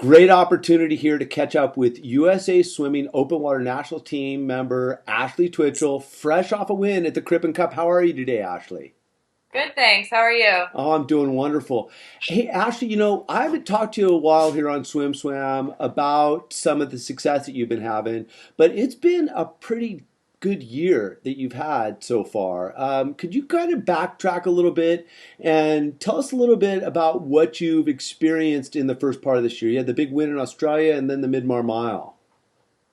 Great opportunity here to catch up with USA Swimming Open Water National Team member Ashely Twichell, fresh off a win at the Crippen Cup. How are you today, Ashely? Good, thanks. How are you? Oh, I'm doing wonderful. Hey, Ashley, I haven't talked to you a while here on Swim Swam about some of the success that you've been having, but it's been a pretty good year that you've had so far. Could you kind of backtrack a little bit and tell us a little bit about what you've experienced in the first part of this year? You had the big win in Australia and then the Mid-Mar Mile.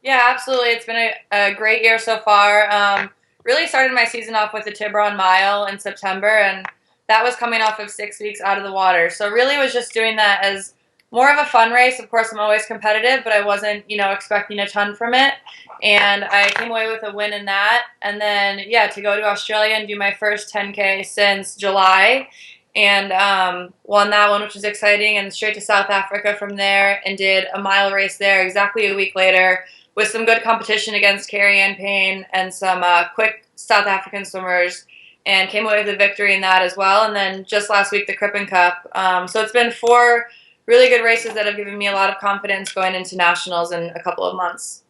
Yeah, absolutely. It's been a great year so far. Really started my season off with the Tiburon Mile in September, and that was coming off of 6 weeks out of the water. So really was just doing that as more of a fun race. Of course, I'm always competitive, but I wasn't, expecting a ton from it. And I came away with a win in that. And then, yeah, to go to Australia and do my first 10K since July. And won that one, which was exciting, and straight to South Africa from there and did a mile race there exactly a week later with some good competition against Carrie Ann Payne and some quick South African swimmers, and came away with a victory in that as well. And then just last week, the Crippen Cup. So it's been four really good races that have given me a lot of confidence going into nationals in a couple of months.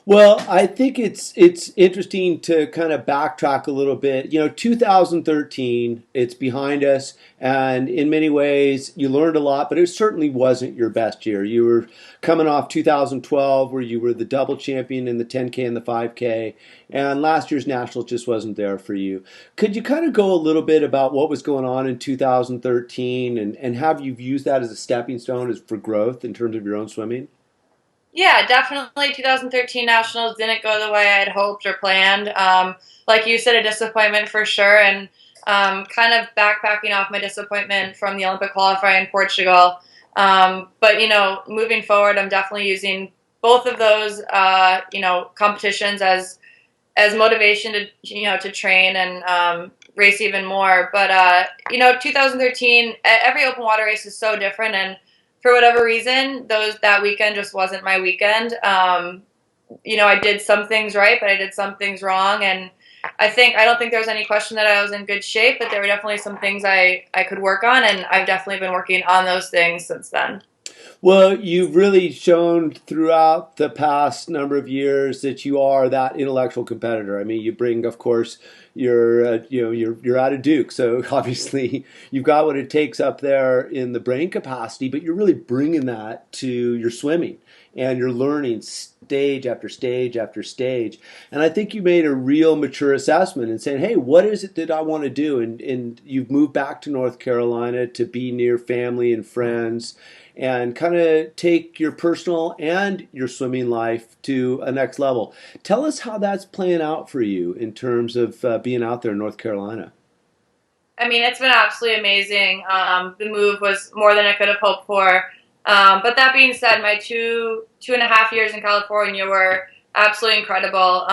Well, I think it's interesting to kind of backtrack a little bit. 2013, it's behind us, and in many ways, you learned a lot, but it certainly wasn't your best year. You were coming off 2012, where you were the double champion in the 10K and the 5K, and last year's nationals just wasn't there for you. Could you kind of go a little bit about what was going on in 2013, and have you used that as a stepping stone for growth in terms of your own swimming? Yeah, definitely 2013 Nationals didn't go the way I had hoped or planned. Like you said, a disappointment for sure, and kind of backpacking off my disappointment from the Olympic qualifier in Portugal. But, moving forward, I'm definitely using both of those, competitions as motivation to, to train and race even more. But, 2013, every open water race is so different, and for whatever reason, that weekend just wasn't my weekend. I did some things right, but I did some things wrong, and I don't think there was any question that I was in good shape, but there were definitely some things I could work on, and I've definitely been working on those things since then. Well, you've really shown throughout the past number of years that you are that intellectual competitor. I mean, you bring, of course, you're out of Duke, so obviously you've got what it takes up there in the brain capacity, but you're really bringing that to your swimming, and you're learning stage after stage after stage. And I think you made a real mature assessment and saying, hey, what is it that I want to do? And you've moved back to North Carolina to be near family and friends and kind of take your personal and your swimming life to a next level. Tell us how that's playing out for you in terms of being out there in North Carolina. I mean, it's been absolutely amazing. The move was more than I could have hoped for. But that being said, my two and a half years in California were absolutely incredible.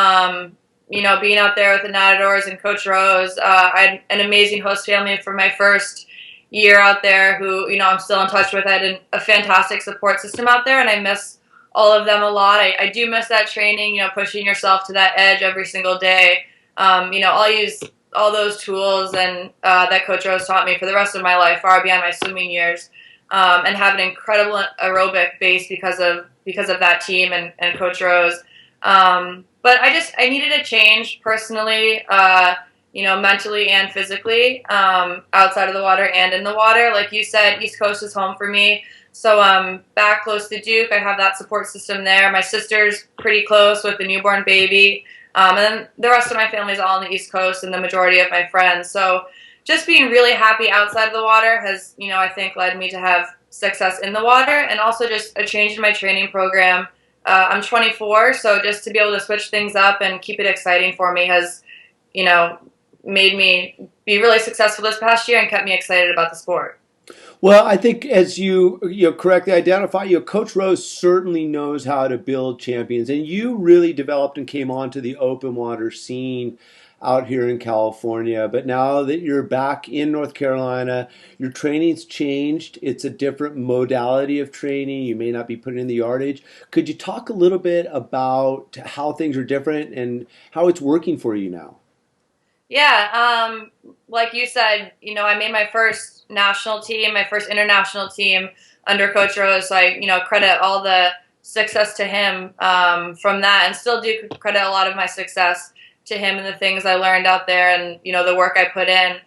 Being out there with the Nadadors and Coach Rose, I had an amazing host family for my first year out there who, I'm still in touch with. I had a fantastic support system out there, and I miss all of them a lot. I do miss that training, pushing yourself to that edge every single day. I'll use all those tools and that Coach Rose taught me for the rest of my life, far beyond my swimming years, and have an incredible aerobic base because of that team and Coach Rose. But I needed a change personally, mentally and physically, outside of the water and in the water. Like you said, East Coast is home for me. So back close to Duke, I have that support system there. My sister's pretty close with the newborn baby. And then the rest of my family is all on the East Coast, and the majority of my friends. So just being really happy outside of the water has, I think led me to have success in the water, and also just a change in my training program. I'm 24, so just to be able to switch things up and keep it exciting for me has, made me be really successful this past year and kept me excited about the sport. Well, I think as you correctly identify, Coach Rose certainly knows how to build champions, and you really developed and came onto the open water scene out here in California. But now that you're back in North Carolina, your training's changed. It's a different modality of training. You may not be putting in the yardage. Could you talk a little bit about how things are different and how it's working for you now? Yeah, like you said, I made my first national team, my first international team under Coach Rose. So I credit all the success to him from that, and still do credit a lot of my success to him and the things I learned out there, and the work I put in.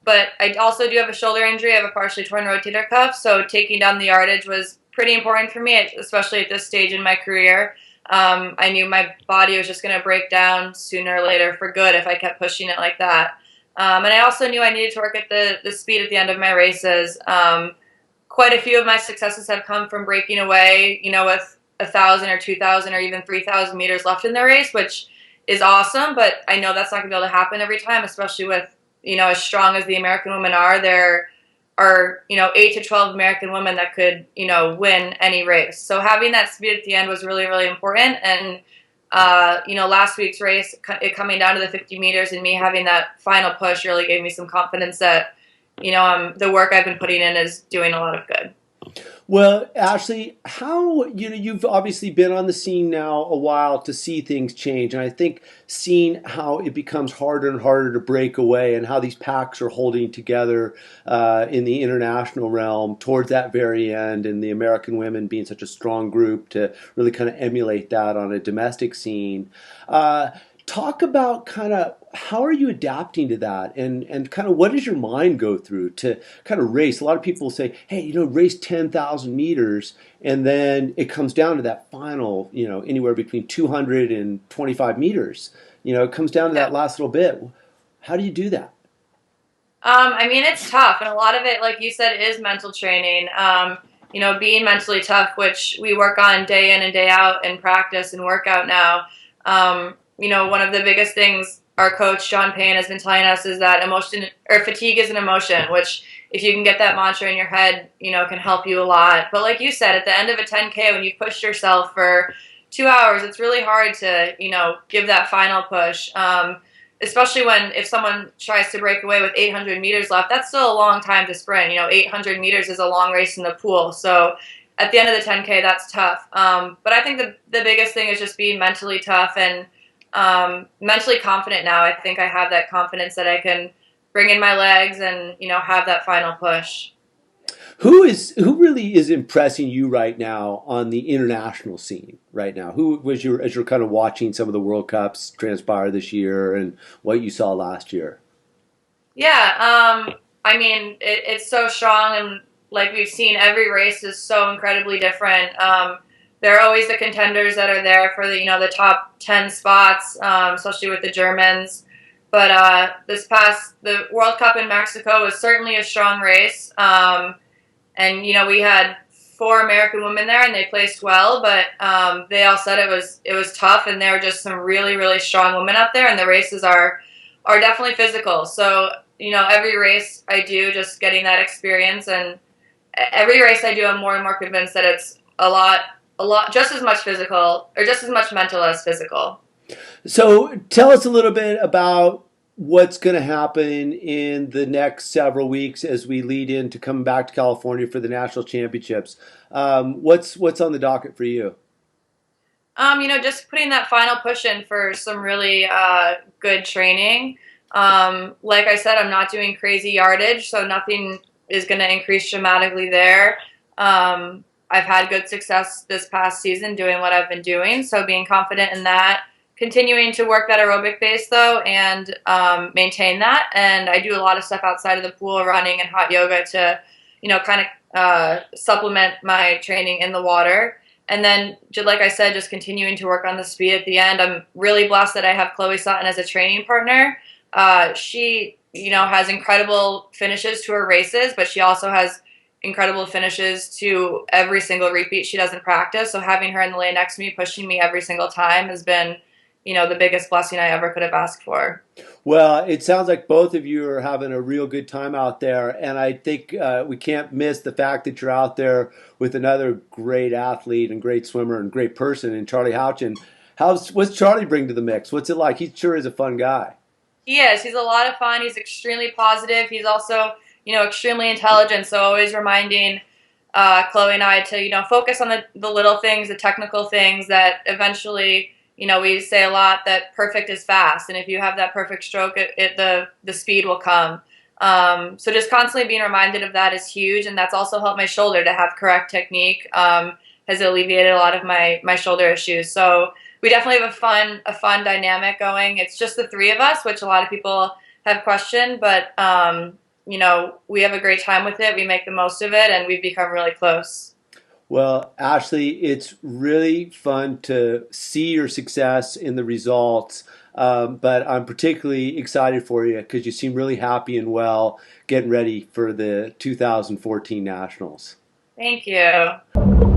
But I also do have a shoulder injury. I have a partially torn rotator cuff, so taking down the yardage was pretty important for me, especially at this stage in my career. I knew my body was just going to break down sooner or later for good if I kept pushing it like that. And I also knew I needed to work at the speed at the end of my races. Quite a few of my successes have come from breaking away, with 1,000 or 2,000 or even 3,000 meters left in the race, which is awesome. But I know that's not going to be able to happen every time, especially with, as strong as the American women are. There are 8 to 12 American women that could win any race. So having that speed at the end was really, really important. And last week's race, it coming down to the 50 meters and me having that final push really gave me some confidence that the work I've been putting in is doing a lot of good. Well, Ashely, how you've obviously been on the scene now a while to see things change, and I think seeing how it becomes harder and harder to break away, and how these packs are holding together in the international realm towards that very end, and the American women being such a strong group to really kind of emulate that on a domestic scene. Uh, Talk about kind of how are you adapting to that, and kind of what does your mind go through to kind of race. A lot of people say, hey, race 10,000 meters, and then it comes down to that final, anywhere between 200 and 25 meters. It comes down to Yeah. that last little bit. How do you do that? I mean, it's tough, and a lot of it, like you said, is mental training. Being mentally tough, which we work on day in and day out in practice and workout now. One of the biggest things our coach John Payne has been telling us is that emotion or fatigue is an emotion, which if you can get that mantra in your head, can help you a lot. But like you said, at the end of a 10K, when you pushed yourself for 2 hours, it's really hard to, give that final push. Especially if someone tries to break away with 800 meters left, that's still a long time to sprint. 800 meters is a long race in the pool. So at the end of the 10K, that's tough. But I think the biggest thing is just being mentally tough and mentally confident now. I think I have that confidence that I can bring in my legs and, have that final push. Who really is impressing you right now on the international scene right now? Who was your as you're kind of watching some of the World Cups transpire this year and what you saw last year? Yeah, I mean, it's so strong, and like we've seen, every race is so incredibly different. There are always the contenders that are there for the top 10 spots, especially with the Germans. But the World Cup in Mexico was certainly a strong race. And we had four American women there, and they placed well. But they all said it was tough, and there were just some really, really strong women out there, and the races are definitely physical. So every race I do, just getting that experience, and every race I do, I'm more and more convinced that it's a lot, just as much physical or just as much mental as physical. So tell us a little bit about what's going to happen in the next several weeks as we lead into coming back to California for the national championships. What's on the docket for you? Just putting that final push in for some really good training. Like I said, I'm not doing crazy yardage, so nothing is going to increase dramatically there. I've had good success this past season doing what I've been doing, so being confident in that. Continuing to work that aerobic base, though, and maintain that. And I do a lot of stuff outside of the pool, running and hot yoga to, kind of supplement my training in the water. And then, like I said, just continuing to work on the speed at the end. I'm really blessed that I have Chloe Sutton as a training partner. She, has incredible finishes to her races, but she also has incredible finishes to every single repeat she does in practice. So having her in the lane next to me, pushing me every single time has been, the biggest blessing I ever could have asked for. Well, it sounds like both of you are having a real good time out there, and I think we can't miss the fact that you're out there with another great athlete and great swimmer and great person in Charlie Houchin. What's Charlie bring to the mix? What's it like? He sure is a fun guy. He is. He's a lot of fun. He's extremely positive. He's also, extremely intelligent. So always reminding Chloe and I to, focus on the little things, the technical things that eventually, We say a lot that perfect is fast, and if you have that perfect stroke, the speed will come. So just constantly being reminded of that is huge, and that's also helped my shoulder to have correct technique. Has alleviated a lot of my shoulder issues. So we definitely have a fun dynamic going. It's just the three of us, which a lot of people have questioned, but we have a great time with it. We make the most of it, and we've become really close. Well, Ashley, it's really fun to see your success in the results, but I'm particularly excited for you because you seem really happy and well getting ready for the 2014 Nationals. Thank you.